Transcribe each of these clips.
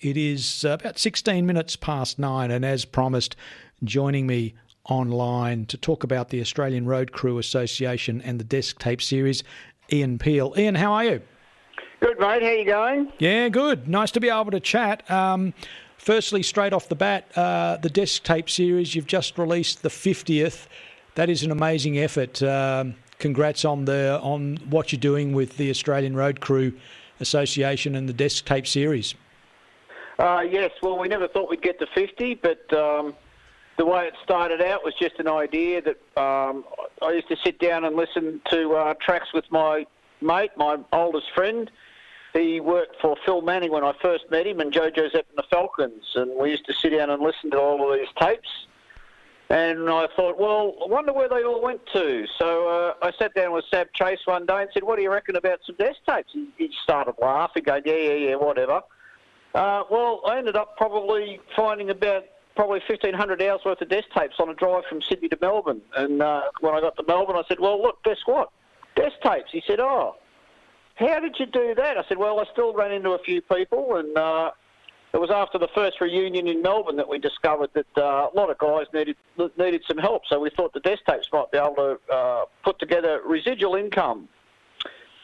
It is about 16 minutes past 9, and as promised, joining me online to talk about the Australian Road Crew Association and the Desk Tape Series, Ian Peel. Ian, how are you? Good, mate. How you going? Yeah, good. Nice to be able to chat. Firstly, straight off the bat, the Desk Tape Series, you've just released the 50th. That is an amazing effort. Congrats on what you're doing with the Australian Road Crew Association and the Desk Tape Series. Yes, well, we never thought we'd get to 50, but the way it started out was just an idea that I used to sit down and listen to tracks with my mate, my oldest friend. He worked for Phil Manning when I first met him, and Joe Joseph and the Falcons, and we used to sit down and listen to all of these tapes. And I thought, well, I wonder where they all went to. So I sat down with Sab Chase one day and said, what do you reckon about some desk tapes? He started laughing, going, yeah, whatever. Well, I ended up probably finding about 1,500 hours worth of desk tapes on a drive from Sydney to Melbourne. And when I got to Melbourne, I said, well, look, guess what? Desk tapes. He said, oh, how did you do that? I said, well, I still ran into a few people, and it was after the first reunion in Melbourne that we discovered that a lot of guys needed some help. So we thought the desk tapes might be able to put together residual income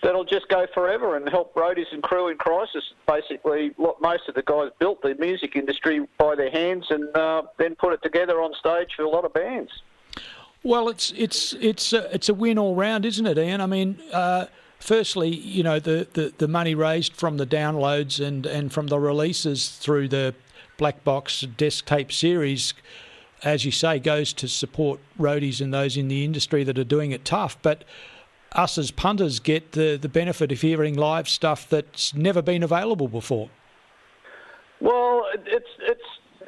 that'll just go forever and help roadies and crew in crisis. Basically, what most of the guys built the music industry by their hands, and then put it together on stage for a lot of bands. Well, it's a win all round, isn't it, Ian? I mean, firstly, you know, the money raised from the downloads and from the releases through the Black Box Desk Tape Series, as you say, goes to support roadies and those in the industry that are doing it tough. But us as punters get the benefit of hearing live stuff that's never been available before. Well, it's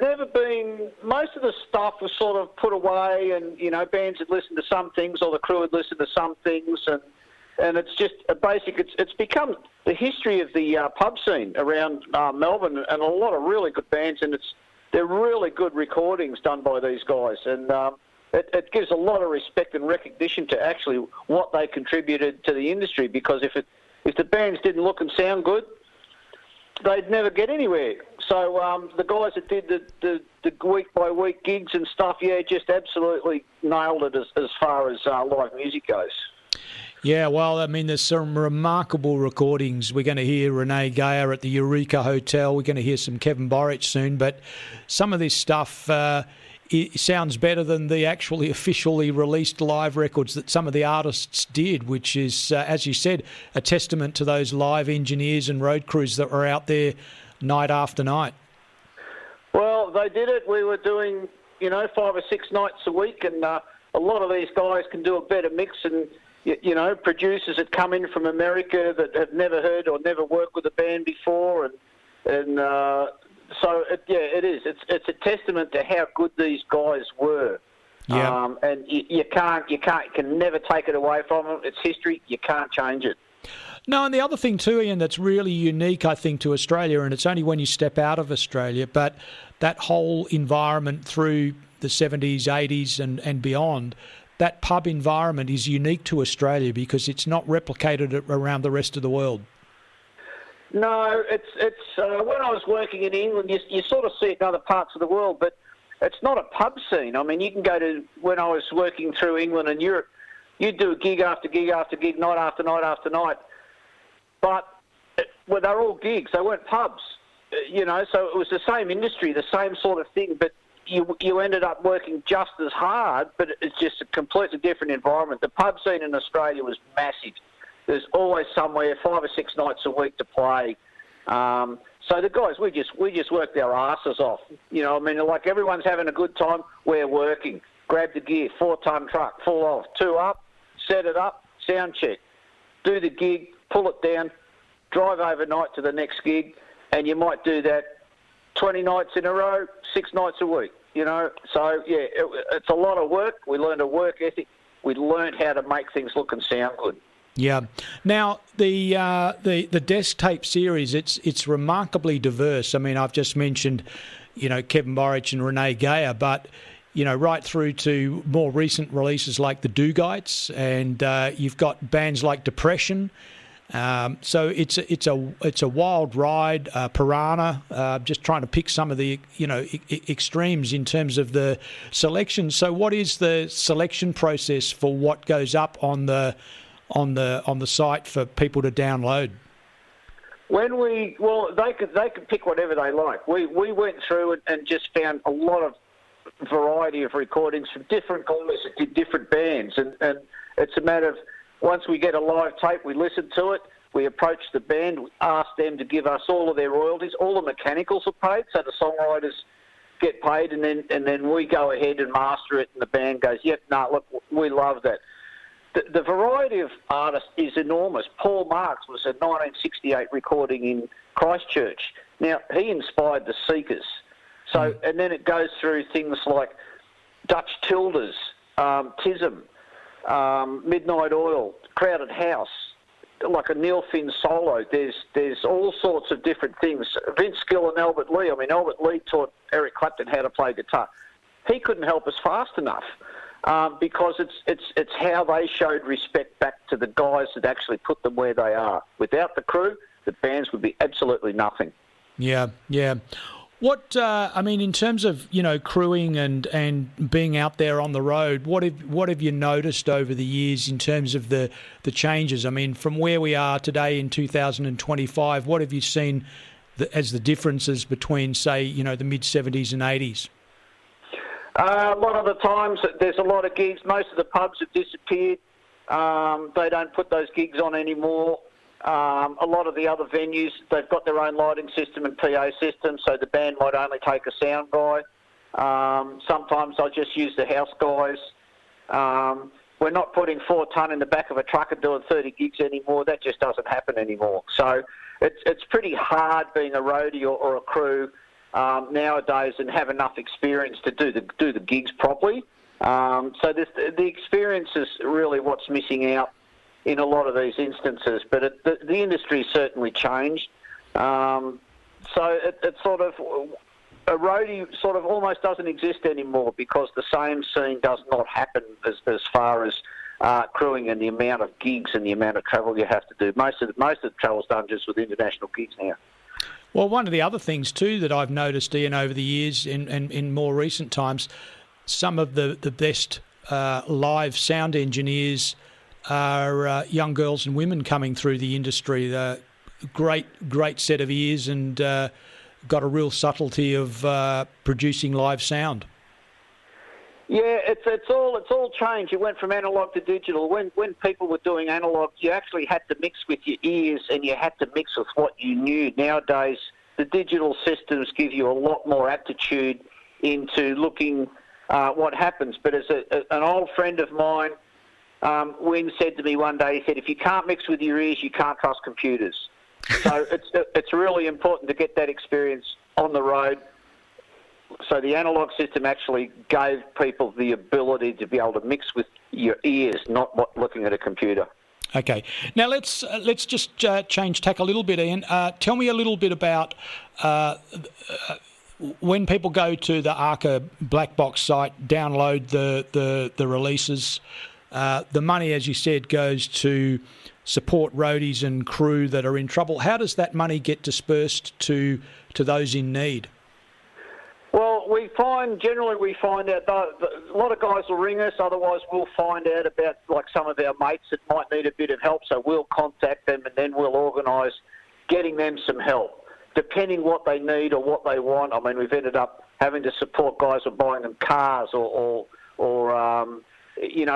never been. Most of the stuff was sort of put away, and you know, bands had listened to some things, or the crew had listened to some things, and it's just a basic. It's become the history of the pub scene around Melbourne, and a lot of really good bands, and they're really good recordings done by these guys, and it gives a lot of respect and recognition to actually what they contributed to the industry. Because if the bands didn't look and sound good, they'd never get anywhere. So the guys that did the week by week gigs and stuff, yeah, just absolutely nailed it as far as live music goes. Yeah, well, I mean, there's some remarkable recordings. We're going to hear Renée Geyer at the Eureka Hotel. We're going to hear some Kevin Borich soon. But some of this stuff it sounds better than the actually officially released live records that some of the artists did, which is, as you said, a testament to those live engineers and road crews that were out there night after night. Well, they did it. We were doing, 5 or 6 nights a week, and a lot of these guys can do a better mix, and producers that come in from America that have never heard or never worked with a band before, and so it is. It's a testament to how good these guys were. Yeah. And you can never take it away from them. It's history. You can't change it. No, and the other thing too, Ian, that's really unique, I think, to Australia, and it's only when you step out of Australia, but that whole environment through the 70s, 80s and beyond, that pub environment is unique to Australia because it's not replicated around the rest of the world. No, it's when I was working in England, you sort of see it in other parts of the world, but it's not a pub scene. I mean, you can go to, when I was working through England and Europe, you'd do gig after gig after gig, night after night after night. But they're all gigs. They weren't pubs, so it was the same industry, the same sort of thing, but you ended up working just as hard, but it's just a completely different environment. The pub scene in Australia was massive. There's always somewhere 5 or 6 nights a week to play. So the guys, we just worked our asses off. Like everyone's having a good time, we're working. Grab the gear, 4-ton truck, full of, 2 up, set it up, sound check. Do the gig, pull it down, drive overnight to the next gig, and you might do that 20 nights in a row, 6 nights a week. So yeah, it's a lot of work. We learned a work ethic. We learned how to make things look and sound good. Yeah. Now the Desk Tape Series, it's remarkably diverse. I mean, I've just mentioned, Kevin Borich and Renée Geyer, but right through to more recent releases like the Doogites, and you've got bands like Depression. So it's a wild ride, piranha. Just trying to pick some of the extremes in terms of the selection. So what is the selection process for what goes up on the site for people to download? They could pick whatever they like. We went through it and just found a lot of variety of recordings from different guys that did different bands, and it's a matter of, once we get a live tape, we listen to it, we approach the band, we ask them to give us all of their royalties, all the mechanicals are paid, so the songwriters get paid, and then we go ahead and master it, and the band goes, yep, look, we love that. The variety of artists is enormous. Paul Marks was a 1968 recording in Christchurch. Now, he inspired the Seekers. So, and then it goes through things like Dutch Tilders, Tism, Midnight Oil, Crowded House, like a Neil Finn solo. There's all sorts of different things. Vince Gill and Albert Lee. I mean, Albert Lee taught Eric Clapton how to play guitar. He couldn't help us fast enough. Because it's how they showed respect back to the guys that actually put them where they are. Without the crew, the bands would be absolutely nothing. Yeah. What in terms of crewing and being out there on the road, what have you noticed over the years in terms of the changes? I mean, from where we are today in 2025, what have you seen as the differences between, say, the mid 70s and 80s? A lot of the times there's a lot of gigs. Most of the pubs have disappeared. They don't put those gigs on anymore. A lot of the other venues, they've got their own lighting system and PA system, so the band might only take a sound guy. Sometimes I just use the house guys. We're not putting 4 ton in the back of a truck and doing 30 gigs anymore. That just doesn't happen anymore. So it's pretty hard being a roadie or a crew nowadays and have enough experience to do the gigs properly. So the experience is really what's missing out in a lot of these instances. But the industry's certainly changed. So it's sort of, a roadie sort of almost doesn't exist anymore because the same scene does not happen as far as crewing and the amount of gigs and the amount of travel you have to do. Most of the travel's done just with international gigs now. Well, one of the other things too that I've noticed, Ian, over the years and in more recent times, some of the best live sound engineers are young girls and women coming through the industry. Great set of ears and got a real subtlety of producing live sound. Yeah, it's all changed. It went from analogue to digital. When people were doing analogue, you actually had to mix with your ears and you had to mix with what you knew. Nowadays, the digital systems give you a lot more aptitude into looking what happens. But as an old friend of mine, Wynn said to me one day, he said, if you can't mix with your ears, you can't trust computers. So it's really important to get that experience on the road. So the analogue system actually gave people the ability to be able to mix with your ears, not looking at a computer. Okay. Now let's just change tack a little bit, Ian. Tell me a little bit about when people go to the ARCA Black Box site, download the releases. The money, as you said, goes to support roadies and crew that are in trouble. How does that money get dispersed to those in need? Well, we find out a lot of guys will ring us. Otherwise, we'll find out about like some of our mates that might need a bit of help. So we'll contact them and then we'll organise getting them some help, depending what they need or what they want. I mean, we've ended up having to support guys with buying them cars or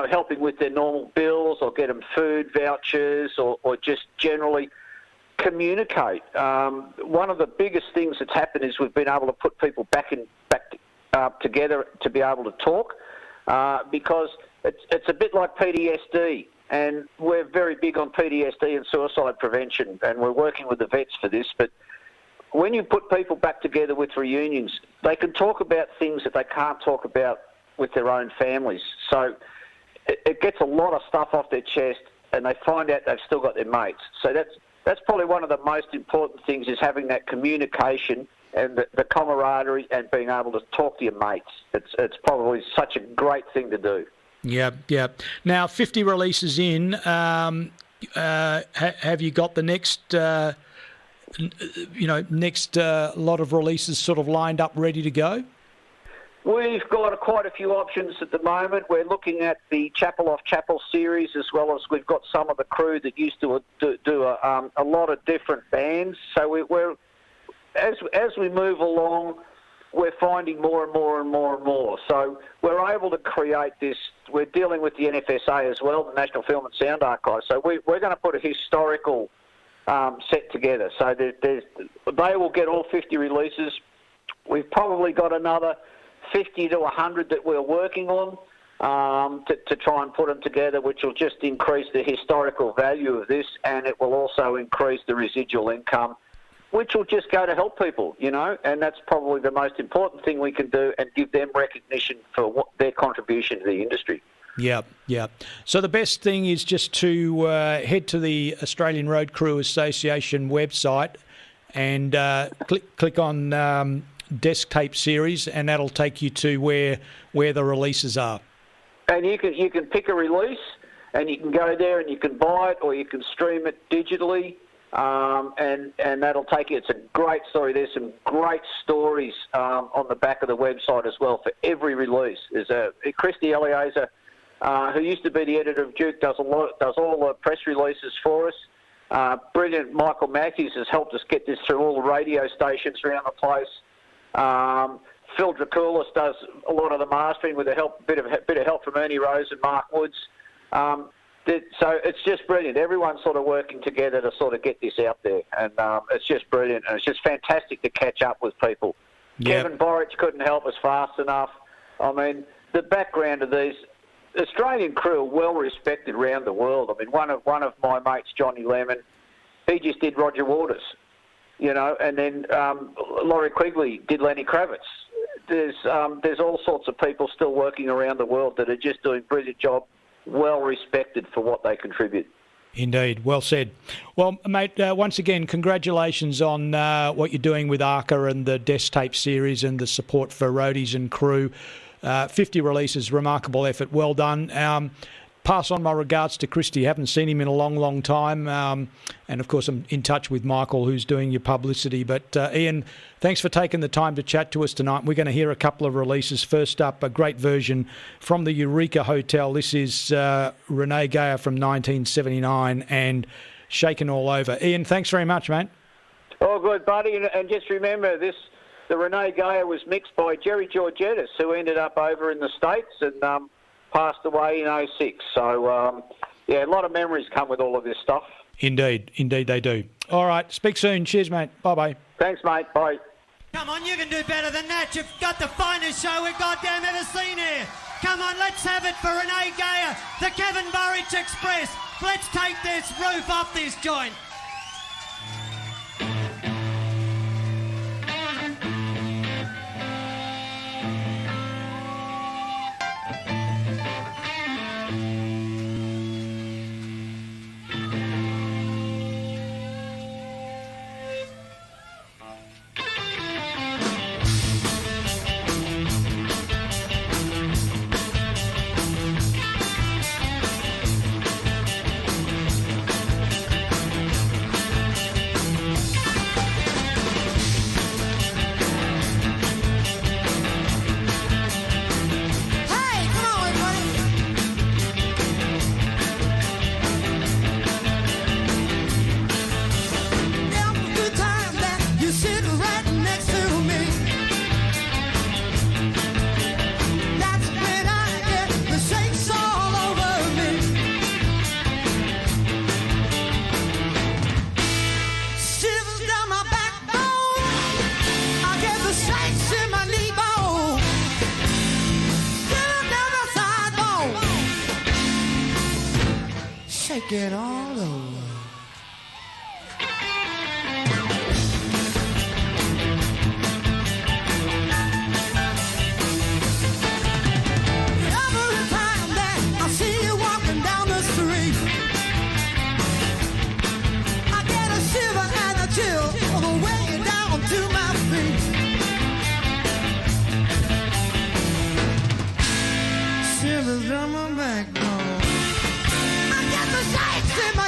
helping with their normal bills or get them food vouchers or just generally communicate. One of the biggest things that's happened is we've been able to put people back together to be able to talk because it's a bit like PTSD, and we're very big on PTSD and suicide prevention, and we're working with the vets for this. But when you put people back together with reunions, they can talk about things that they can't talk about with their own families. So it gets a lot of stuff off their chest, and they find out they've still got their mates. So that's probably one of the most important things, is having that communication and the camaraderie and being able to talk to your mates. It's probably such a great thing to do. Yeah. Now, 50 releases in, have you got the next lot of releases sort of lined up, ready to go? We've got quite a few options at the moment. We're looking at the Chapel Off Chapel series, as well as we've got some of the crew that used to do a lot of different bands. So we're as we move along, we're finding more and more and more and more. So we're able to create this. We're dealing with the NFSA as well, the National Film and Sound Archive. So we're going to put a historical set together. So they will get all 50 releases. We've probably got another 50 to 100 that we're working on to try and put them together, which will just increase the historical value of this, and it will also increase the residual income, which will just go to help people, and that's probably the most important thing we can do, and give them recognition for their contribution to the industry. Yeah. So the best thing is just to head to the Australian Road Crew Association website and click on Desk Tape Series, and that'll take you to where the releases are. And you can pick a release, and you can go there and you can buy it, or you can stream it digitally, and that'll take you. It's a great story. There's some great stories on the back of the website as well for every release. There's Christy Eliezer, who used to be the editor of Duke, does all the press releases for us. Brilliant Michael Matthews has helped us get this through all the radio stations around the place. Phil Dracoulis does a lot of the mastering with a bit of help from Ernie Rose and Mark Woods. So it's just brilliant. Everyone's sort of working together to sort of get this out there, and it's just brilliant, and it's just fantastic to catch up with people. Yep. Kevin Borich couldn't help us fast enough. I mean, the background of these Australian crew are well respected around the world. I mean, one of my mates, Johnny Lemon, he just did Roger Waters. And then Laurie Quigley did Lenny Kravitz. There's all sorts of people still working around the world that are just doing a brilliant job, well respected for what they contribute. Indeed, well said. Well, mate, once again, congratulations on what you're doing with ARCA and the Desk Tape series and the support for roadies and crew. 50 releases, remarkable effort, well done. Pass on my regards to Christy. Haven't seen him in a long, long time. And, of course, I'm in touch with Michael, who's doing your publicity. But, Ian, thanks for taking the time to chat to us tonight. We're going to hear a couple of releases. First up, a great version from the Eureka Hotel. This is Renée Geyer from 1979 and Shaken All Over. Ian, thanks very much, mate. Oh, good, buddy. And just remember, the Renée Geyer was mixed by Gerry Georgettis, who ended up over in the States and passed away in 06. So, a lot of memories come with all of this stuff. Indeed they do. All right, speak soon. Cheers, mate. Bye-bye. Thanks, mate. Bye. Come on, you can do better than that. You've got the finest show we've goddamn ever seen here. Come on, let's have it for Renée Geyer, the Kevin Burridge Express. Let's take this roof off this joint. Get all over. Every time that I see you walking down the street, I get a shiver and a chill all the way down to my feet. Shivers down my backbone. In my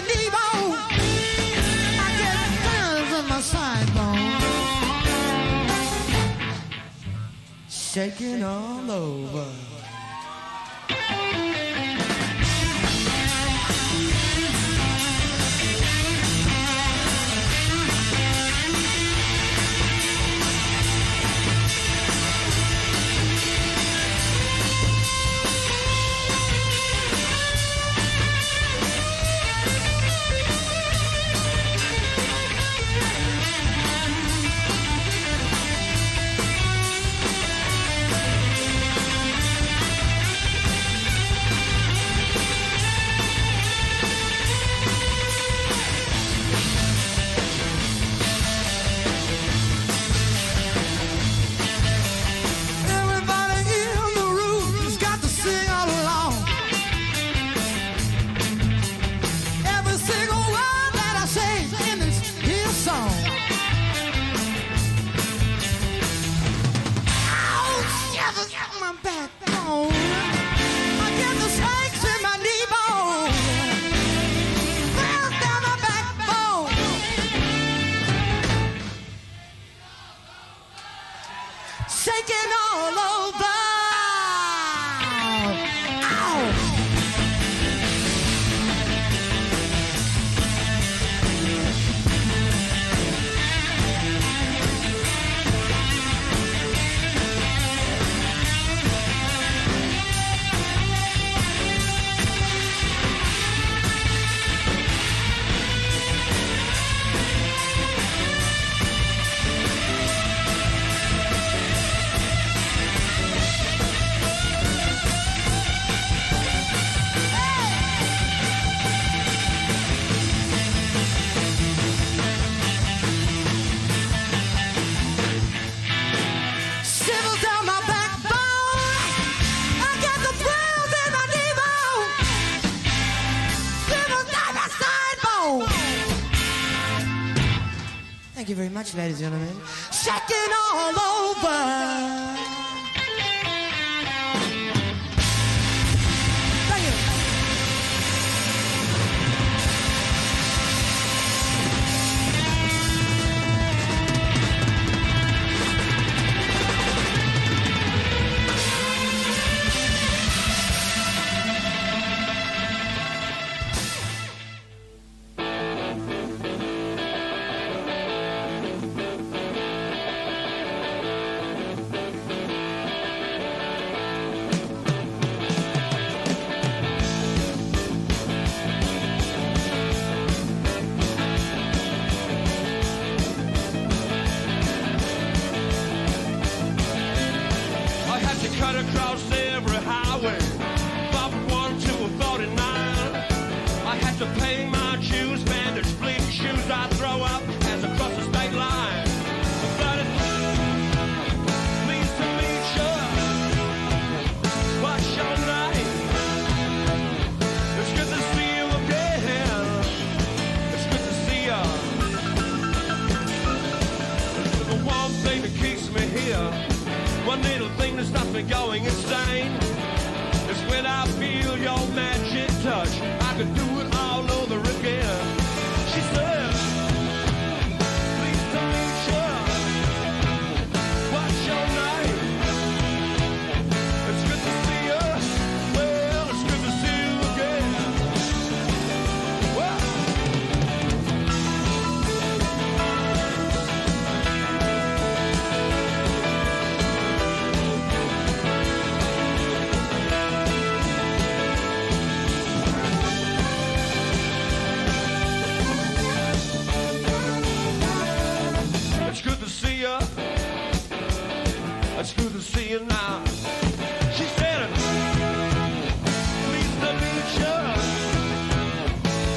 shaking all over. Thank you very much, ladies and gentlemen. Shaking all over. Thank you. Cut across every highway, from 1 to 49. I had to pay my dues, man, there's bleak shoes I throw up as I cross the state line. But it means to meet you. What's your name? It's good to see you again. It's good to see you. The one thing that keeps me here, one little thing that stops me going insane, is when I feel your magic touch. I could do it all over again. She said, pleased to meet you. What's your name? It's good to see you. Well, it's good to see you again. Well, it's good to see you now. She said, pleased to meet you.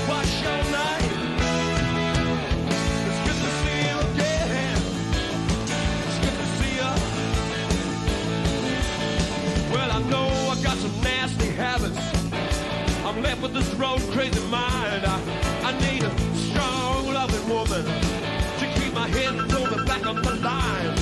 What's your name? It's good to see you again. It's good to see you. Well, I know I got some nasty habits. I'm left with this road crazy mind. I need a strong, loving woman to keep my head rolling back on the line.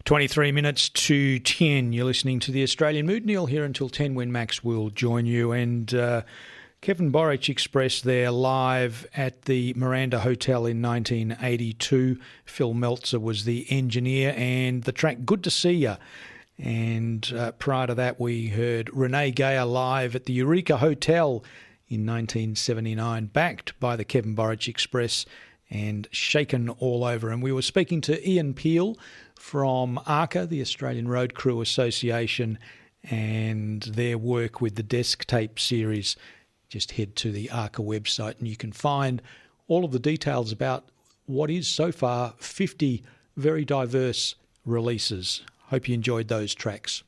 23 minutes to 10. You're listening to the Australian Mood. Neil here until 10 when Max will join you. And Kevin Borich Express there live at the Eureka Hotel in 1982. Phil Meltzer was the engineer, and the track Good to See Ya. And prior to that, we heard Renée Geyer live at the Eureka Hotel in 1979, backed by the Kevin Borich Express and shaken all over. And we were speaking to Ian Peel from ARCA, the Australian Road Crew Association, and their work with the Desk Tape series. Just head to the ARCA website and you can find all of the details about what is so far 50 very diverse releases. Hope you enjoyed those tracks.